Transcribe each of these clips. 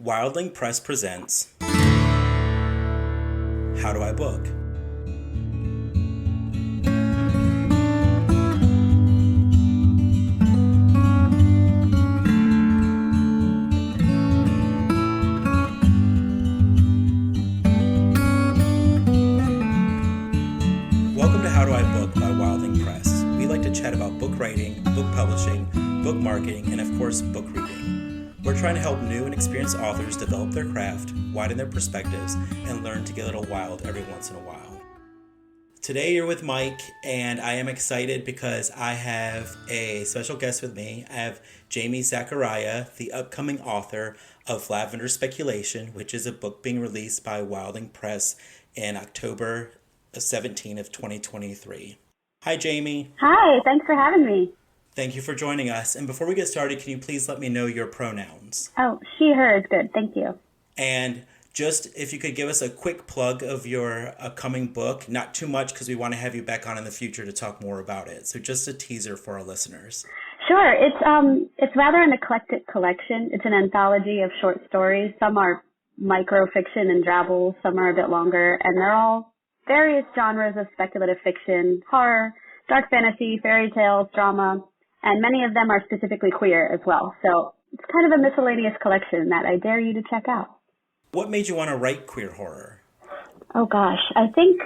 Wildling Press presents How Do I Book? Welcome to How Do I Book by Wildling Press. We like to chat about book writing, book publishing, book marketing, and of course, book reading. We're trying to help new and experienced authors develop their craft, widen their perspectives, and learn to get a little wild every once in a while. Today you're with Mike, and I am excited because I have a special guest with me. I have Jamie Zachariah, the upcoming author of Lavender Speculation, which is a book being released by Wildling Press in October 17 of 2023. Hi, Jamie. Hi, thanks for having me. Thank you for joining us. And before we get started, can you please let me know your pronouns? Oh, she, her is good. Thank you. And just if you could give us a quick plug of your upcoming book, not too much because we want to have you back on in the future to talk more about it. So just a teaser for our listeners. Sure. It's rather an eclectic collection. It's an anthology of short stories. Some are microfiction and drabble, some are a bit longer, and they're all various genres of speculative fiction, horror, dark fantasy, fairy tales, drama, and many of them are specifically queer as well. So it's kind of a miscellaneous collection that I dare you to check out. What made you want to write queer horror? Oh gosh, I think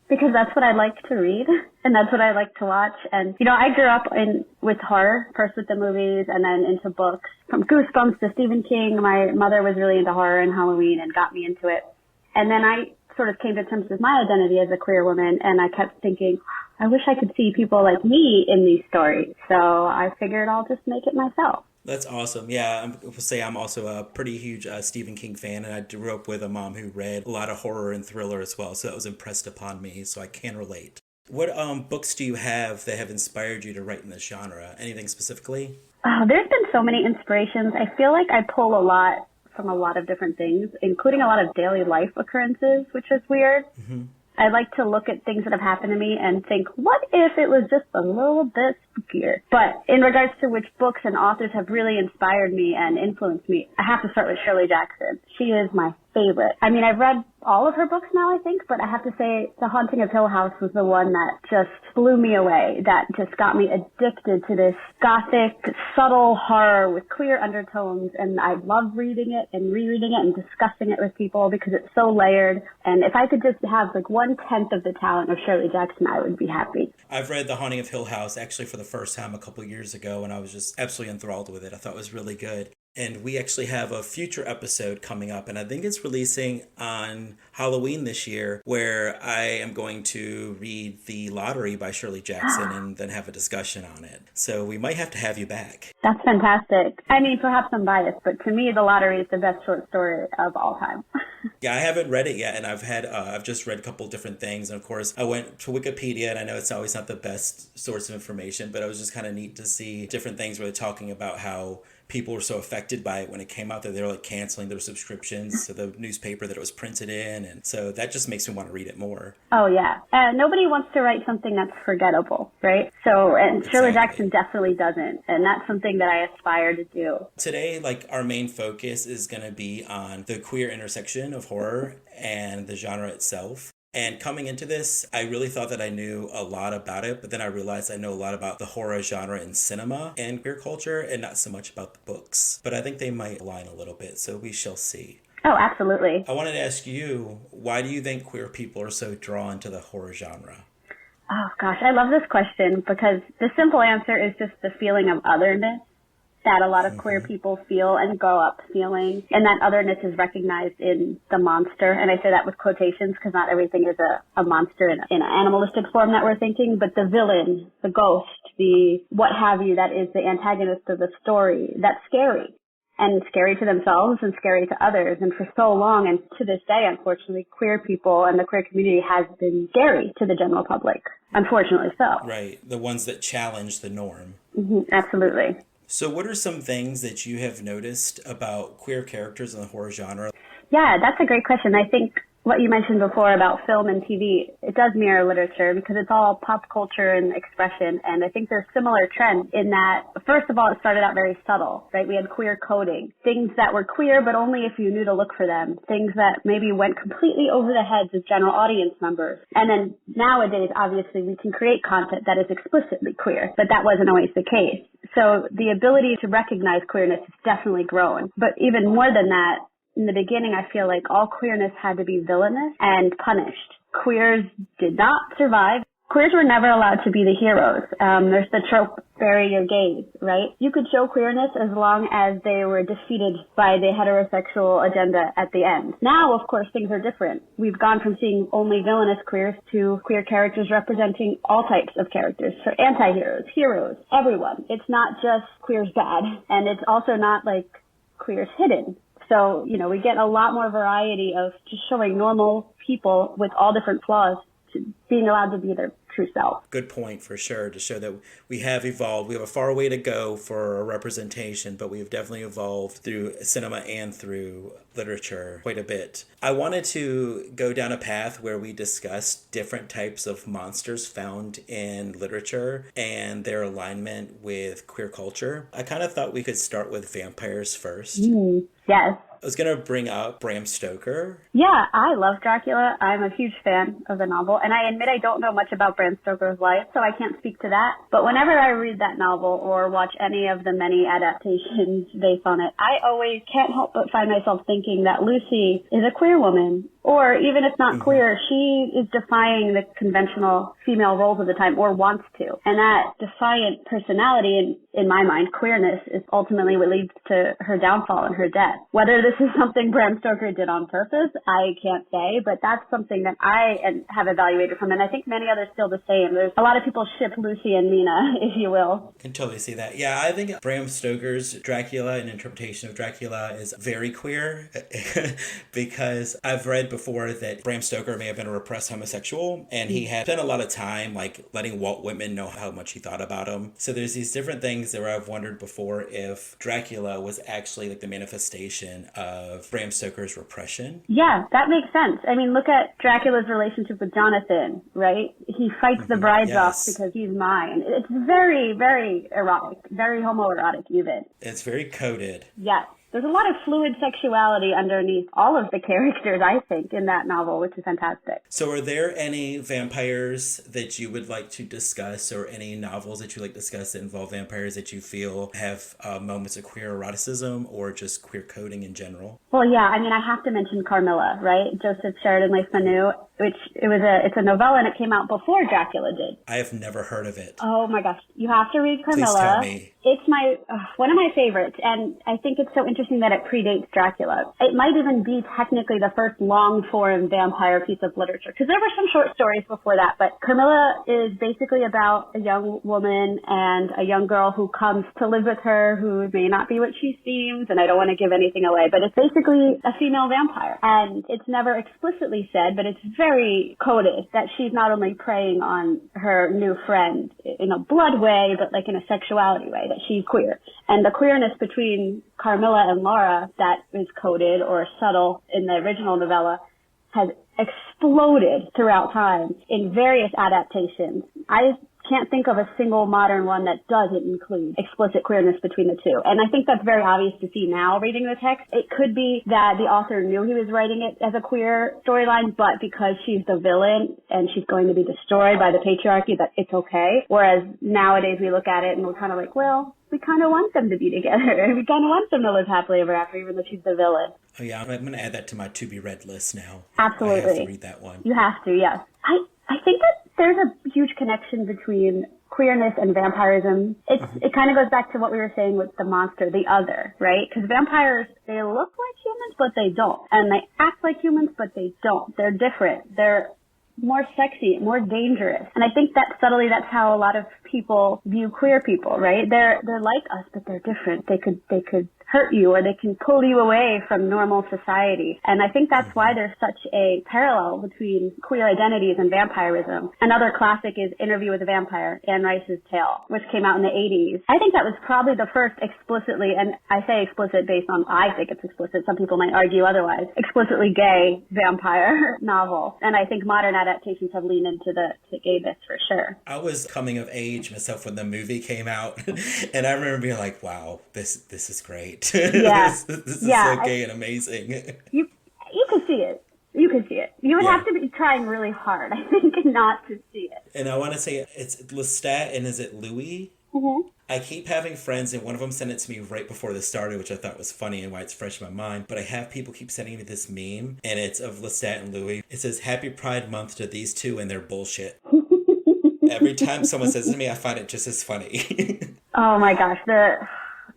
because that's what I like to read and that's what I like to watch. And, I grew up with horror, first with the movies and then into books. From Goosebumps to Stephen King, my mother was really into horror and Halloween and got me into it. And then I sort of came to terms with my identity as a queer woman, and I kept thinking, I wish I could see people like me in these stories. So I figured I'll just make it myself. That's awesome. Yeah, I will say I'm also a pretty huge Stephen King fan, and I grew up with a mom who read a lot of horror and thriller as well, so that was impressed upon me, so I can relate. What books do you have that have inspired you to write in this genre? Anything specifically? There's been so many inspirations. I feel like I pull a lot from a lot of different things, including a lot of daily life occurrences, which is weird. Mm-hmm. I like to look at things that have happened to me and think, what if it was just a little bit spookier? But in regards to which books and authors have really inspired me and influenced me, I have to start with Shirley Jackson. She is my favorite. I mean, I've read all of her books now, I think, but I have to say The Haunting of Hill House was the one that just blew me away, that just got me addicted to this gothic, subtle horror with queer undertones, and I love reading it and rereading it and discussing it with people because it's so layered. And if I could just have like 1/10 of the talent of Shirley Jackson, I would be happy. I've read The Haunting of Hill House actually for the first time a couple years ago, and I was just absolutely enthralled with it. I thought it was really good. And we actually have a future episode coming up, and I think it's releasing on Halloween this year, where I am going to read The Lottery by Shirley Jackson and then have a discussion on it. So we might have to have you back. That's fantastic. I mean, perhaps I'm biased, but to me, The Lottery is the best short story of all time. Yeah, I haven't read it yet, and I've just read a couple different things. And of course, I went to Wikipedia, and I know it's always not the best source of information, but it was just kind of neat to see different things where they're talking about how people were so affected by it when it came out that they were like canceling their subscriptions to the newspaper that it was printed in. And so that just makes me want to read it more. Oh, yeah. Nobody wants to write something that's forgettable, right? So, and exactly. Shirley Jackson definitely doesn't. And that's something that I aspire to do. Today, our main focus is going to be on the queer intersection of horror and the genre itself. And coming into this, I really thought that I knew a lot about it, but then I realized I know a lot about the horror genre in cinema and queer culture and not so much about the books. But I think they might align a little bit, so we shall see. Oh, absolutely. I wanted to ask you, why do you think queer people are so drawn to the horror genre? Oh, gosh, I love this question because the simple answer is just the feeling of otherness that a lot of queer people feel and grow up feeling. And that otherness is recognized in the monster. And I say that with quotations because not everything is a monster in an animalistic form that we're thinking, but the villain, the ghost, the what have you, that is the antagonist of the story, that's scary. And scary to themselves and scary to others. And for so long, and to this day, unfortunately, queer people and the queer community has been scary to the general public. Unfortunately so. Right. The ones that challenge the norm. Mm-hmm. Absolutely. So what are some things that you have noticed about queer characters in the horror genre? Yeah, that's a great question. I think what you mentioned before about film and TV, it does mirror literature because it's all pop culture and expression. And I think there's similar trends in that, first of all, it started out very subtle, right? We had queer coding, things that were queer, but only if you knew to look for them, things that maybe went completely over the heads of general audience members. And then nowadays, obviously, we can create content that is explicitly queer, but that wasn't always the case. So the ability to recognize queerness has definitely grown. But even more than that, in the beginning, I feel like all queerness had to be villainous and punished. Queers did not survive. Queers were never allowed to be the heroes. There's the trope, bury your gays, right? You could show queerness as long as they were defeated by the heterosexual agenda at the end. Now, of course, things are different. We've gone from seeing only villainous queers to queer characters representing all types of characters. So anti-heroes, heroes, everyone. It's not just queers bad. And it's also not like queers hidden. So, we get a lot more variety of just showing normal people with all different flaws being allowed to be their true self. Good point, for sure, to show that we have evolved. We have a far way to go for our representation, but we have definitely evolved through cinema and through literature quite a bit. I wanted to go down a path where we discussed different types of monsters found in literature and their alignment with queer culture. I kind of thought we could start with vampires first. Yes. I was going to bring up Bram Stoker. Yeah, I love Dracula. I'm a huge fan of the novel, and I admit I don't know much about Bram Stoker's life, so I can't speak to that. But whenever I read that novel or watch any of the many adaptations based on it, I always can't help but find myself thinking that Lucy is a queer woman. Or even if not queer, she is defying the conventional female roles of the time, or wants to. And that defiant personality, in my mind, queerness, is ultimately what leads to her downfall and her death. Whether this is something Bram Stoker did on purpose, I can't say, but that's something that I have evaluated from, and I think many others feel the same. There's a lot of people ship Lucy and Mina, if you will. I can totally see that. Yeah, I think Bram Stoker's Dracula and interpretation of Dracula is very queer because I've read before that Bram Stoker may have been a repressed homosexual, and he had spent a lot of time letting Walt Whitman know how much he thought about him. So there's these different things where I've wondered before if Dracula was actually the manifestation of Bram Stoker's repression. Yeah, that makes sense. I mean, look at Dracula's relationship with Jonathan, right? He fights the brides off because he's mine. It's very, very erotic, very homoerotic even. It's very coded. Yes. There's a lot of fluid sexuality underneath all of the characters, I think, in that novel, which is fantastic. So are there any vampires that you would like to discuss, or any novels that you like to discuss that involve vampires that you feel have moments of queer eroticism or just queer coding in general? Well, yeah, I mean, I have to mention Carmilla, right? Joseph Sheridan Le Fanu, which it's a novella, and it came out before Dracula did. I have never heard of it. Oh my gosh, you have to read Carmilla. Please tell me. It's one of my favorites, and I think it's so interesting that it predates Dracula. It might even be technically the first long-form vampire piece of literature, because there were some short stories before that, but Carmilla is basically about a young woman and a young girl who comes to live with her who may not be what she seems, and I don't want to give anything away, but it's basically a female vampire, and it's never explicitly said, but it's very coded that she's not only preying on her new friend in a blood way, but in a sexuality way, that she's queer. And the queerness between Carmilla and Laura that is coded or subtle in the original novella has exploded throughout time in various adaptations. I can't think of a single modern one that doesn't include explicit queerness between the two. And I think that's very obvious to see now reading the text. It could be that the author knew he was writing it as a queer storyline, but because she's the villain and she's going to be destroyed by the patriarchy, that it's okay. Whereas nowadays we look at it and we're kind of like, well, we kind of want them to be together. We kind of want them to live happily ever after, even though she's the villain. Oh yeah, I'm going to add that to my to-be-read list now. Absolutely. I have to read that one. You have to, yes. I think that there's a huge connection between queerness and vampirism. It kind of goes back to what we were saying with the monster, the other, right? Because vampires, they look like humans, but they don't. And they act like humans, but they don't. They're different. They're more sexy, more dangerous. And I think that subtly, that's how a lot of people view queer people, right? They're like us, but they're different. They could hurt you or they can pull you away from normal society. And I think that's why there's such a parallel between queer identities and vampirism. Another classic is Interview with a Vampire, Anne Rice's tale, which came out in the 80s. I think that was probably the first explicitly, and I say explicit based on, I think it's explicit, some people might argue otherwise, explicitly gay vampire novel. And I think modern adaptations have leaned into the gayness for sure. I was coming of age myself when the movie came out, and I remember being like, wow, this is great. Yeah. this is so gay and amazing. You can see it. You can see it. You would have to be trying really hard, I think, not to see it. And I want to say it's Lestat, and is it Louis? Mm-hmm. I keep having friends, and one of them sent it to me right before this started, which I thought was funny and why it's fresh in my mind. But I have people keep sending me this meme, and it's of Lestat and Louis. It says, "Happy Pride Month to these two and their bullshit." Every time someone says it to me, I find it just as funny. Oh my gosh, the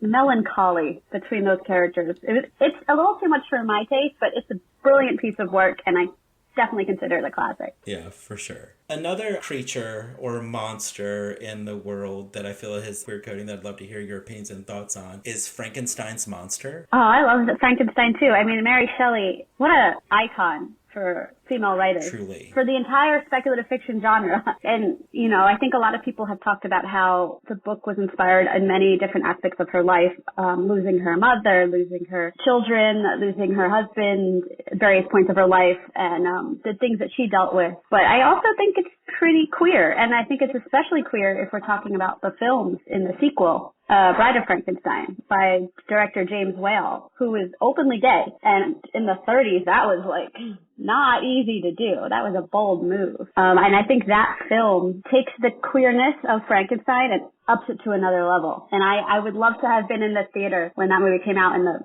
melancholy between those characters. It's a little too much for my taste, but it's a brilliant piece of work, and I definitely consider it a classic. Yeah, for sure. Another creature or monster in the world that I feel has queer coding that I'd love to hear your opinions and thoughts on is Frankenstein's monster. Oh, I love Frankenstein too. I mean, Mary Shelley, what an icon for female writers. Truly. For the entire speculative fiction genre. And, you know, I think a lot of people have talked about how the book was inspired in many different aspects of her life, losing her mother, losing her children, losing her husband, various points of her life, and the things that she dealt with. But I also think it's pretty queer, and I think it's especially queer if we're talking about the films in the sequel. Bride of Frankenstein by director James Whale, who is openly gay. And in the 30s, that was like not easy to do. That was a bold move. And I think that film takes the queerness of Frankenstein and ups it to another level. And I would love to have been in the theater when that movie came out in the,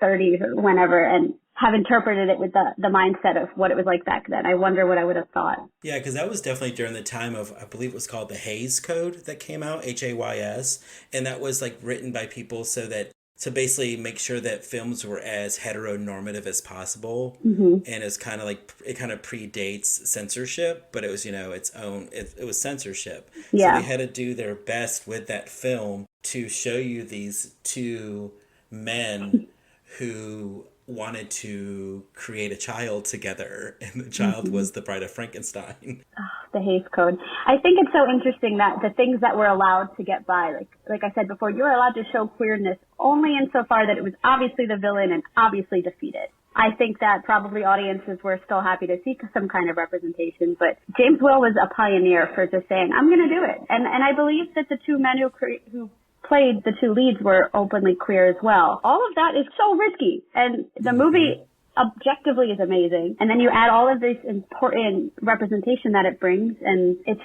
30s or whenever, and have interpreted it with the mindset of what it was like back then. I wonder what I would have thought. Yeah, because that was definitely during the time of, I believe it was called the Hays Code that came out, Hays, and that was like written by people to basically make sure that films were as heteronormative as possible. Mm-hmm. And it's kind of like, it kind of predates censorship, but it was, its own, it was censorship. Yeah. So they had to do their best with that film to show you these two men who wanted to create a child together, and the child was the Bride of Frankenstein. Oh, the Hays Code. I think it's so interesting that the things that were allowed to get by, like I said before, you were allowed to show queerness only insofar that it was obviously the villain and obviously defeated. I think that probably audiences were still happy to see some kind of representation, but James Whale was a pioneer for just saying, I'm going to do it. And I believe that the two men who played the two leads were openly queer as well. All of that is so risky, and the movie objectively is amazing. And then you add all of this important representation that it brings, and it's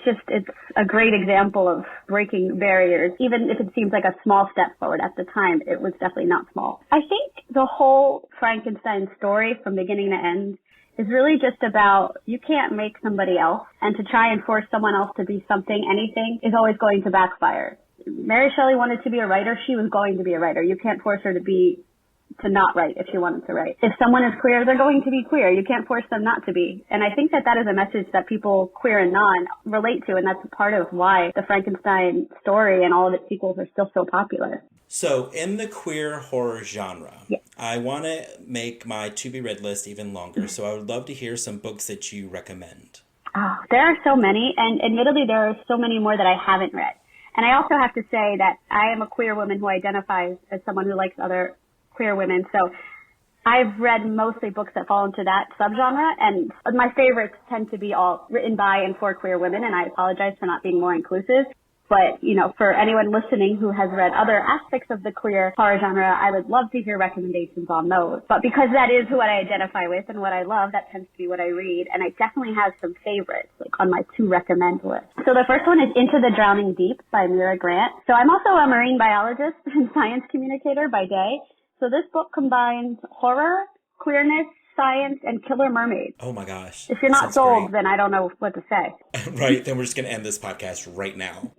a great example of breaking barriers. Even if it seems like a small step forward at the time, it was definitely not small. I think the whole Frankenstein story from beginning to end is really just about, you can't make somebody else, and to try and force someone else to be something, anything, is always going to backfire. Mary Shelley wanted to be a writer. She was going to be a writer. You can't force her to not write if she wanted to write. If someone is queer, they're going to be queer. You can't force them not to be. And I think that is a message that people, queer and non, relate to, and that's part of why the Frankenstein story and all of its sequels are still so popular. So in the queer horror genre, yes. I want to make my to-be-read list even longer, so I would love to hear some books that you recommend. Oh, there are so many, and admittedly there are so many more that I haven't read. And I also have to say that I am a queer woman who identifies as someone who likes other queer women. So I've read mostly books that fall into that subgenre, and my favorites tend to be all written by and for queer women, and I apologize for not being more inclusive. But, for anyone listening who has read other aspects of the queer horror genre, I would love to hear recommendations on those. But because that is who I identify with and what I love, that tends to be what I read. And I definitely have some favorites, on my to recommend list. So the first one is Into the Drowning Deep by Mira Grant. So I'm also a marine biologist and science communicator by day. So this book combines horror, queerness, science, and killer mermaids. Oh my gosh. If you're not sold, then I don't know what to say. Right, then we're just going to end this podcast right now.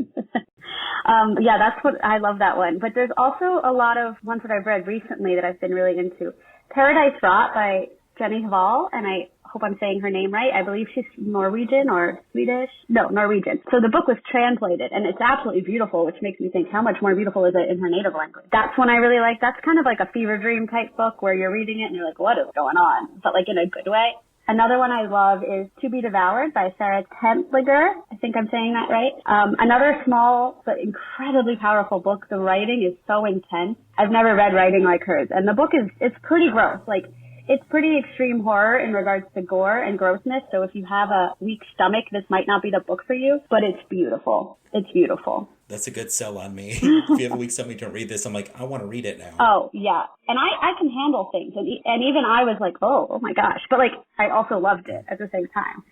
Yeah, that's what I love that one. But there's also a lot of ones that I've read recently that I've been really into. Paradise Rot by Jenny Hval, and I hope I'm saying her name right. I believe she's Norwegian or Swedish. No, Norwegian. So the book was translated, and it's absolutely beautiful, which makes me think, how much more beautiful is it in her native language? That's one I really like. That's kind of like a fever dream type book where you're reading it and you're like, what is going on? But like in a good way. Another one I love is To Be Devoured by Sarah Tentliger. I think I'm saying that right. Another small but incredibly powerful book. The writing is so intense. I've never read writing like hers. And the book it's pretty gross. Like, it's pretty extreme horror in regards to gore and grossness. So if you have a weak stomach, this might not be the book for you, but it's beautiful. It's beautiful. That's a good sell on me. If you have a weak stomach, don't read this. I'm like, I want to read it now. Oh, yeah. And I can handle things. And even I was like, oh my gosh. But like, I also loved it at the same time.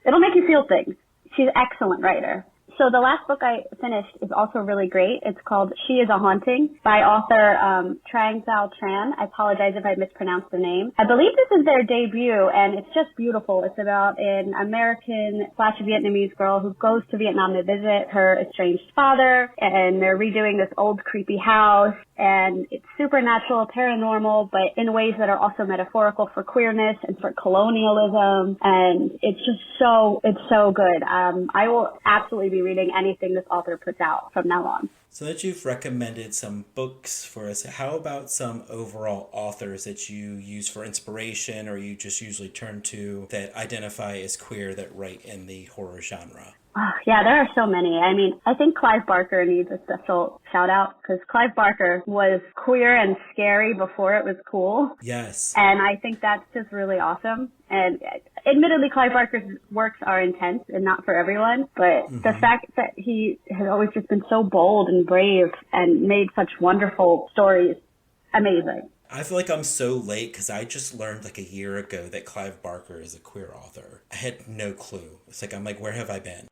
It'll make you feel things. She's an excellent writer. So the last book I finished is also really great. It's called She is a Haunting by author Trang Giao Tran. I apologize if I mispronounced the name. I believe this is their debut, and it's just beautiful. It's about an American/Vietnamese girl who goes to Vietnam to visit her estranged father, and they're redoing this old creepy house, and it's supernatural, paranormal, but in ways that are also metaphorical for queerness and for colonialism, and it's so good. I will absolutely be reading anything this author puts out from now on. So that you've recommended some books for us, how about some overall authors that you use for inspiration or you just usually turn to that identify as queer that write in the horror genre? Oh, yeah, there are so many. I mean, I think Clive Barker needs a special shout out because Clive Barker was queer and scary before it was cool. Yes. And I think that's just really awesome. And admittedly, Clive Barker's works are intense and not for everyone, but the fact that he has always just been so bold and brave and made such wonderful stories, amazing. I feel like I'm so late because I just learned like a year ago that Clive Barker is a queer author. I had no clue. It's like, I'm like, where have I been?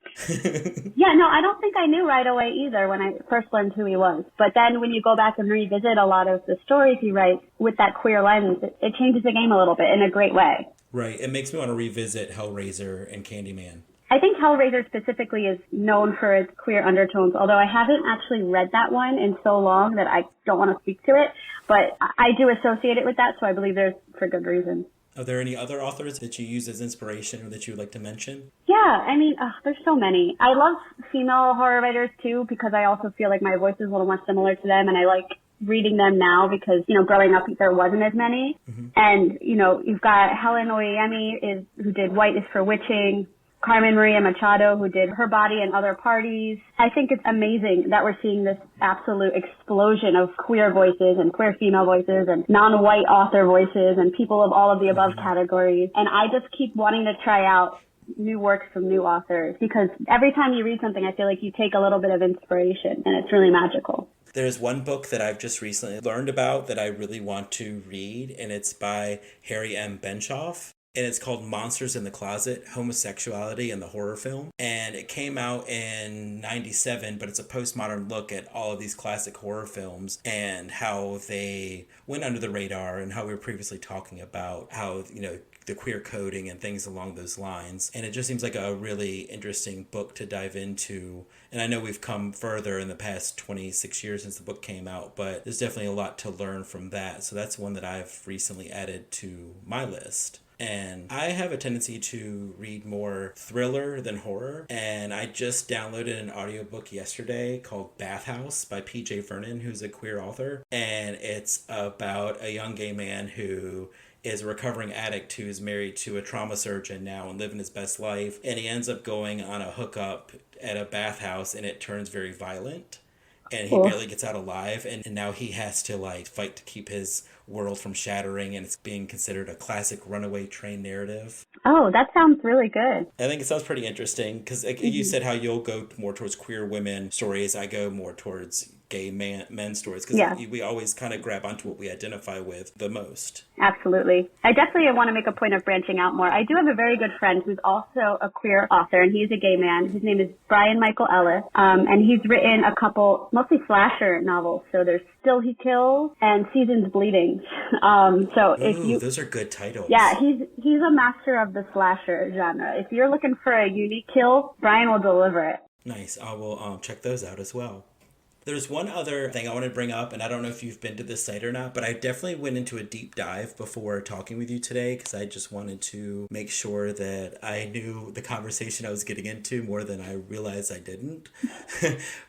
Yeah, no, I don't think I knew right away either when I first learned who he was. But then when you go back and revisit a lot of the stories he writes with that queer lens, it changes the game a little bit in a great way. Right. It makes me want to revisit Hellraiser and Candyman. I think Hellraiser specifically is known for its queer undertones, although I haven't actually read that one in so long that I don't want to speak to it. But I do associate it with that, so I believe there's for good reason. Are there any other authors that you use as inspiration or that you would like to mention? Yeah, I mean, there's so many. I love female horror writers, too, because I also feel like my voice is a little more similar to them, and I like reading them now because, growing up there wasn't as many. Mm-hmm. And, you've got Helen Oyemi who did White is for Witching, Carmen Maria Machado, who did Her Body and Other Parties. I think it's amazing that we're seeing this absolute explosion of queer voices and queer female voices and non-white author voices and people of all of the above categories. And I just keep wanting to try out new works from new authors because every time you read something, I feel like you take a little bit of inspiration and it's really magical. There's one book that I've just recently learned about that I really want to read, and it's by Harry M. Benshoff. And it's called Monsters in the Closet, Homosexuality in the Horror Film. And it came out in 97, but it's a postmodern look at all of these classic horror films and how they went under the radar and how we were previously talking about how, the queer coding and things along those lines. And it just seems like a really interesting book to dive into. And I know we've come further in the past 26 years since the book came out, but there's definitely a lot to learn from that. So that's one that I've recently added to my list. And I have a tendency to read more thriller than horror. And I just downloaded an audiobook yesterday called Bathhouse by P.J. Vernon, who's a queer author. And it's about a young gay man who is a recovering addict who is married to a trauma surgeon now and living his best life. And he ends up going on a hookup at a bathhouse and it turns very violent. And he barely gets out alive. And now he has to fight to keep his world from shattering, and it's being considered a classic runaway train narrative. Oh, that sounds really good. I think it sounds pretty interesting because you said how you'll go more towards queer women stories. I go more towards gay men stories because we always kind of grab onto what we identify with the most. Absolutely. I definitely want to make a point of branching out more. I do have a very good friend who's also a queer author, and he's a gay man. His name is Brian Michael Ellis, and he's written a couple, mostly slasher novels. So there's Still He Kills and Seasons Bleeding. Those are good titles. Yeah, he's a master of the slasher genre. If you're looking for a unique kill, Brian will deliver it. Nice. I will check those out as well. There's one other thing I want to bring up, and I don't know if you've been to this site or not, but I definitely went into a deep dive before talking with you today because I just wanted to make sure that I knew the conversation I was getting into more than I realized I didn't.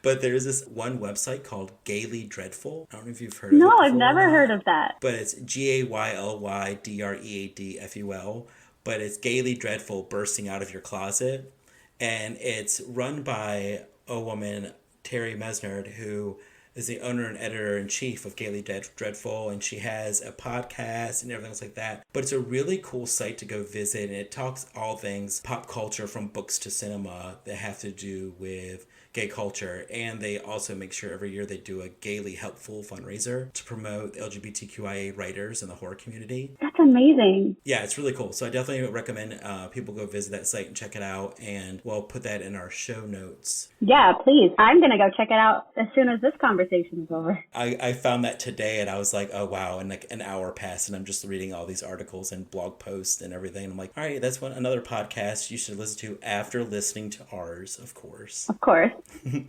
But there's this one website called Gaily Dreadful. I don't know if you've heard of it. No, I've never heard of that. But it's GAYLYDREADFUL, but it's Gaily Dreadful Bursting Out of Your Closet. And it's run by a woman, Terry Mesnard, who is the owner and editor-in-chief of Gaily Dreadful, and she has a podcast and everything else like that. But it's a really cool site to go visit, and it talks all things pop culture from books to cinema that have to do with gay culture. And they also make sure every year they do a Gaily Helpful fundraiser to promote LGBTQIA writers in the horror community. That's amazing. Yeah, it's really cool. So I definitely recommend people go visit that site and check it out. And we'll put that in our show notes. Yeah, please. I'm going to go check it out as soon as this conversation is over. I found that today and I was like, oh, wow. And like an hour passed and I'm just reading all these articles and blog posts and everything. And I'm like, all right, that's another podcast you should listen to after listening to ours, of course. Of course.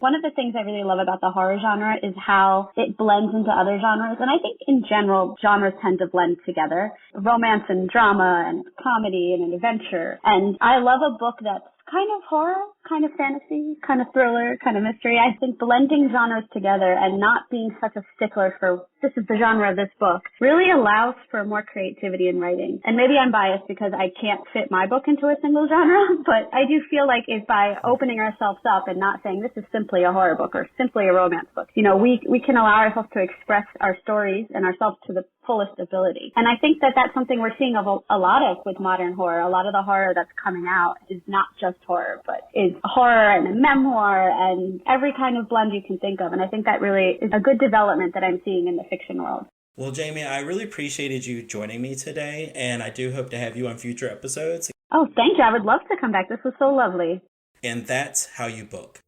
One of the things I really love about the horror genre is how it blends into other genres. And I think in general, genres tend to blend together. Romance and drama and comedy and an adventure. And I love a book that's kind of horror, kind of fantasy, kind of thriller, kind of mystery. I think blending genres together and not being such a stickler for this is the genre of this book really allows for more creativity in writing. And maybe I'm biased because I can't fit my book into a single genre, but I do feel like if by opening ourselves up and not saying this is simply a horror book or simply a romance book, you know, we can allow ourselves to express our stories and ourselves to the fullest ability. And I think that that's something we're seeing of a lot of with modern horror. A lot of the horror that's coming out is not just horror, but is horror and a memoir and every kind of blend you can think of. And I think that really is a good development that I'm seeing in the fiction world. Well, Jamie, I really appreciated you joining me today, and I do hope to have you on future episodes. Oh, thank you. I would love to come back. This was so lovely. And that's how you book.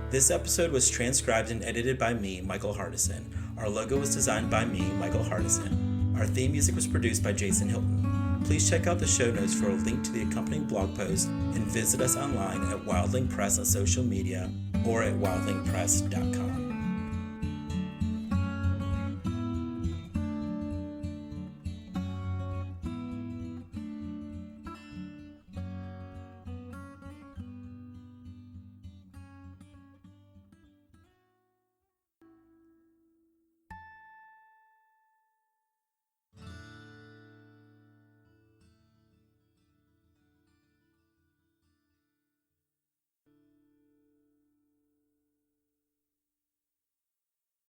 This episode was transcribed and edited by me, Michael Hardison. Our logo was designed by me, Michael Hardison. Our theme music was produced by Jason Hilton. Please check out the show notes for a link to the accompanying blog post and visit us online at Wildling Press on social media or at wildlingpress.com.